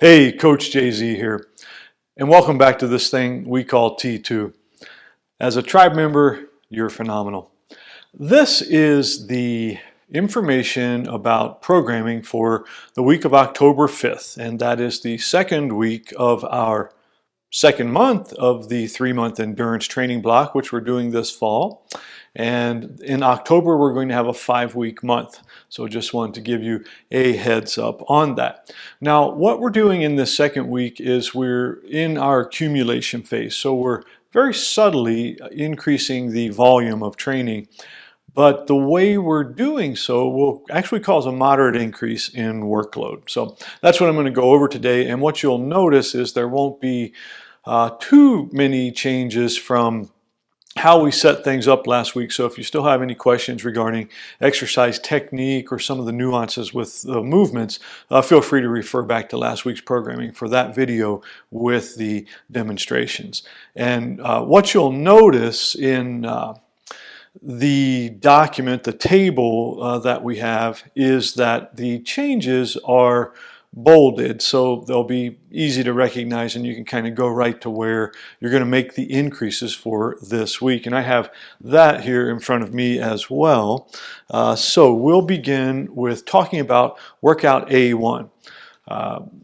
Hey, Coach JZ here, and welcome back to this thing we call T2. As a tribe member, you're phenomenal. This is the information about programming for the week of October 5th, and that is the second week of our second month of the 3-month endurance training block, which we're doing this fall. And in October, we're going to have a 5-week month. So just wanted to give you a heads up on that. Now, what we're doing in this second week is we're in our accumulation phase. So we're very subtly increasing the volume of training. But the way we're doing so will actually cause a moderate increase in workload. So that's what I'm going to go over today. And what you'll notice is there won't be too many changes from how we set things up last week. So if you still have any questions regarding exercise technique or some of the nuances with the movements, feel free to refer back to last week's programming for that video with the demonstrations. And what you'll notice in the document, the table that we have, is that the changes are bolded, so they'll be easy to recognize and you can kind of go right to where you're going to make the increases for this week. And I have that here in front of me as well. So we'll begin with talking about workout A1.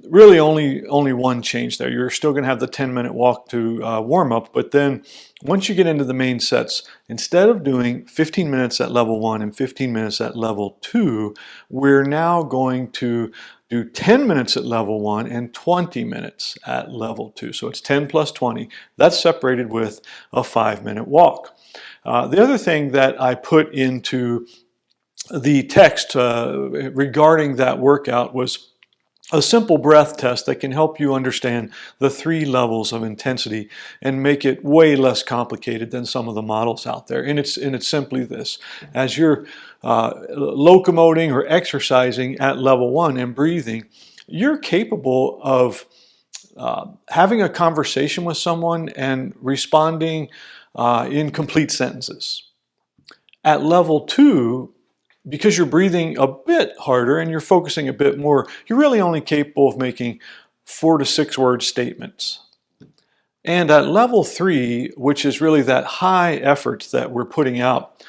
Really only one change there. You're still going to have the 10-minute walk to warm up, but then once you get into the main sets, instead of doing 15 minutes at level 1 and 15 minutes at level 2, we're now going to do 10 minutes at level 1 and 20 minutes at level 2. So it's 10 plus 20. That's separated with a 5-minute walk. The other thing that I put into the text regarding that workout was a simple breath test that can help you understand the 3 levels of intensity and make it way less complicated than some of the models out there. And it's simply this: as you're locomoting or exercising at level 1 and breathing, you're capable of having a conversation with someone and responding in complete sentences. At level 2, because you're breathing a bit harder and you're focusing a bit more, you're really only capable of making 4 to 6 word statements. And at level 3, which is really that high effort that we're putting out,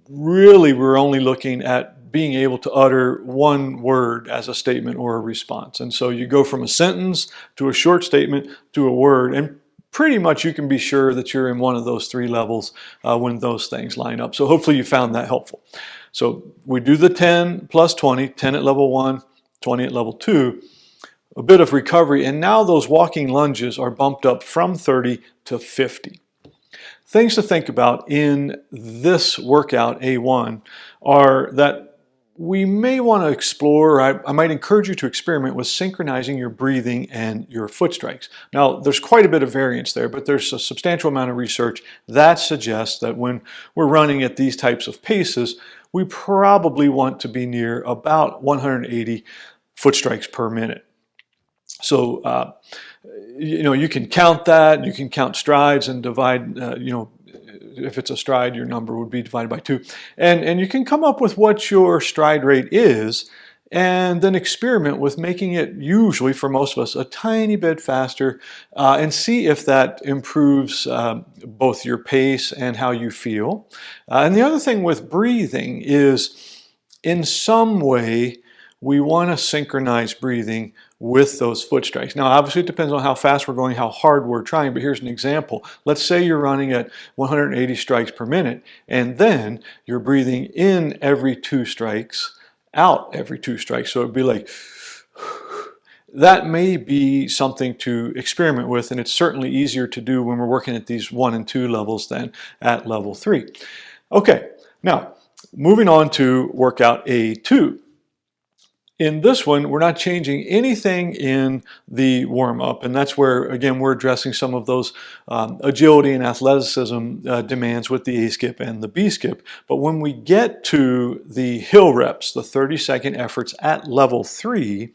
really we're only looking at being able to utter 1 word as a statement or a response. And so you go from a sentence to a short statement to a word, and pretty much you can be sure that you're in one of those 3 levels when those things line up. So hopefully you found that helpful. So we do the 10 plus 20, 10 at level 1, 20 at level 2, a bit of recovery, and now those walking lunges are bumped up from 30 to 50. Things to think about in this workout A1 are that we may want to explore, I might encourage you to experiment with synchronizing your breathing and your foot strikes. Now, there's quite a bit of variance there, but there's a substantial amount of research that suggests that when we're running at these types of paces, we probably want to be near about 180 foot strikes per minute. So, you can count that, you can count strides and divide, if it's a stride, your number would be divided by 2. And you can come up with what your stride rate is and then experiment with making it, usually for most of us, a tiny bit faster and see if that improves both your pace and how you feel. And the other thing with breathing is, in some way, we want to synchronize breathing with those foot strikes. Now, obviously, it depends on how fast we're going, how hard we're trying, but here's an example. Let's say you're running at 180 strikes per minute, and then you're breathing in every 2 strikes, out every 2 strikes. So it'd be like, that may be something to experiment with, and it's certainly easier to do when we're working at these 1 and 2 levels than at level 3. Okay, now, moving on to workout A2. In this one, we're not changing anything in the warm-up, and that's where, again, we're addressing some of those agility and athleticism demands with the A-skip and the B-skip. But when we get to the hill reps, the 30-second efforts at level 3,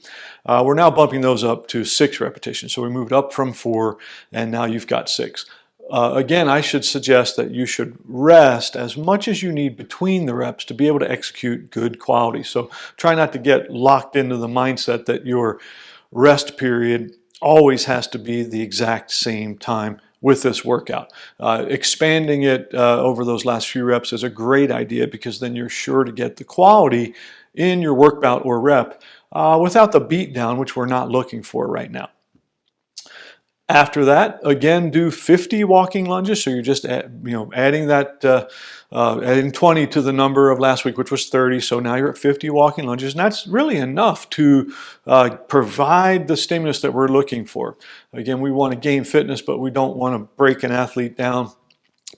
we're now bumping those up to 6 repetitions. So we moved up from 4, and now you've got 6. Again, I should suggest that you should rest as much as you need between the reps to be able to execute good quality. So try not to get locked into the mindset that you're rest period always has to be the exact same time with this workout. Expanding it over those last few reps is a great idea, because then you're sure to get the quality in your work bout or rep without the beat down, which we're not looking for right now. After that, again, do 50 walking lunges. So you're just adding that, adding 20 to the number of last week, which was 30. So now you're at 50 walking lunges, and that's really enough to provide the stimulus that we're looking for. Again, we want to gain fitness, but we don't want to break an athlete down,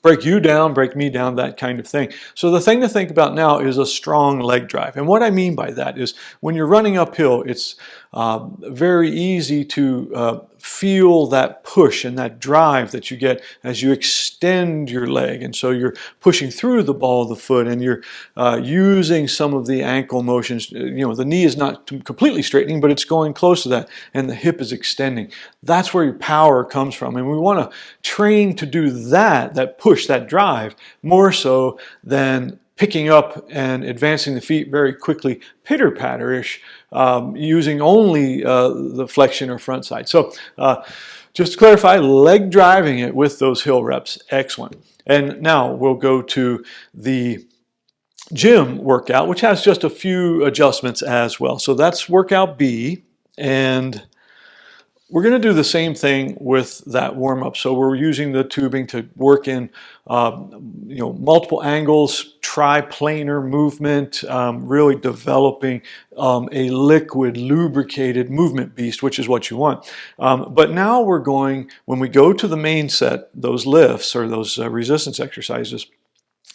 break you down, break me down, that kind of thing. So the thing to think about now is a strong leg drive. And what I mean by that is when you're running uphill, it's very easy to feel that push and that drive that you get as you extend your leg. And so you're pushing through the ball of the foot, and you're using some of the ankle motions. The knee is not completely straightening, but it's going close to that, and the hip is extending. That's where your power comes from. And we want to train to do that push, that drive, more so than picking up and advancing the feet very quickly, pitter-patter-ish, using only the flexion or front side. So just to clarify, leg driving it with those hill reps, excellent. And now we'll go to the gym workout, which has just a few adjustments as well. So that's workout B, and we're going to do the same thing with that warm-up. So we're using the tubing to work in multiple angles, triplanar movement, really developing a liquid, lubricated movement beast, which is what you want. But now we're going, when we go to the main set, those lifts or those resistance exercises,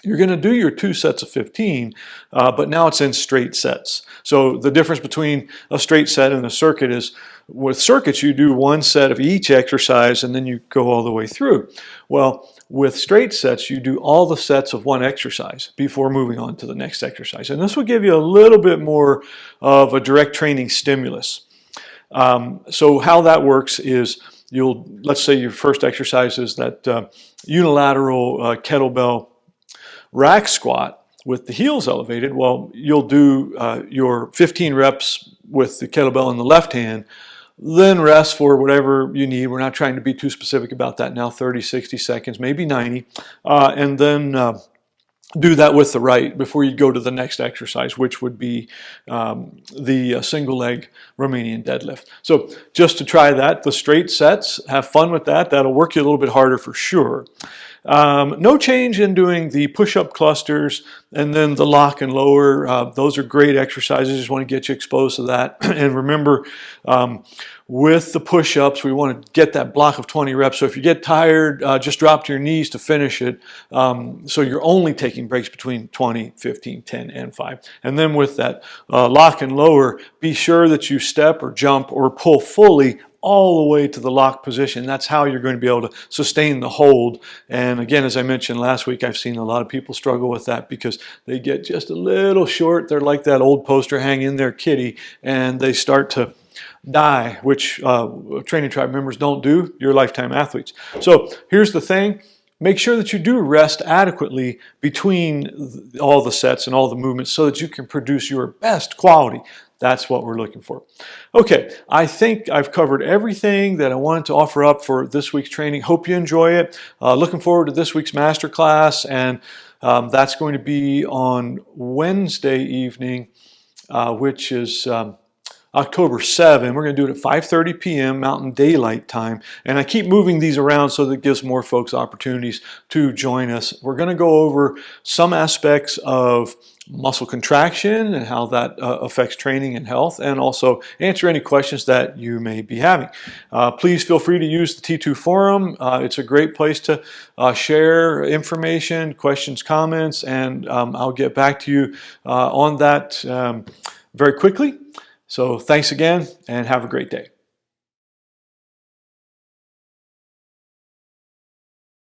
you're going to do your 2 sets of 15, but now it's in straight sets. So the difference between a straight set and a circuit is, with circuits you do 1 set of each exercise and then you go all the way through. Well, with straight sets you do all the sets of 1 exercise before moving on to the next exercise. And this will give you a little bit more of a direct training stimulus. So how that works is, let's say your first exercise is that unilateral kettlebell rack squat with the heels elevated. Well, you'll do your 15 reps with the kettlebell in the left hand, then rest for whatever you need. We're not trying to be too specific about that now, 30, 60 seconds, maybe 90, and then do that with the right before you go to the next exercise, which would be the single leg Romanian deadlift. So just to try that, the straight sets, have fun with that. That'll work you a little bit harder for sure. No change in doing the push-up clusters and then the lock and lower. Those are great exercises. Just want to get you exposed to that. And remember, with the push-ups, we want to get that block of 20 reps. So if you get tired, just drop to your knees to finish it. So you're only taking breaks between 20, 15, 10, and 5. And then with that lock and lower, be sure that you step or jump or pull fully all the way to the lock position. That's how you're going to be able to sustain the hold. And again, as I mentioned last week, I've seen a lot of people struggle with that because they get just a little short. They're like that old poster, hang in there kitty, and they start to die, which Training Tribe members don't do. You're lifetime athletes. So here's the thing. Make sure that you do rest adequately between all the sets and all the movements so that you can produce your best quality. That's what we're looking for. Okay, I think I've covered everything that I wanted to offer up for this week's training. Hope you enjoy it. Looking forward to this week's masterclass, and that's going to be on Wednesday evening, which is October 7. We're going to do it at 5:30 p.m. Mountain Daylight Time. And I keep moving these around so that it gives more folks opportunities to join us. We're going to go over some aspects of muscle contraction and how that affects training and health, and also answer any questions that you may be having. Please feel free to use the T2 forum. It's a great place to share information, questions, comments, and I'll get back to you on that very quickly. So thanks again, and have a great day.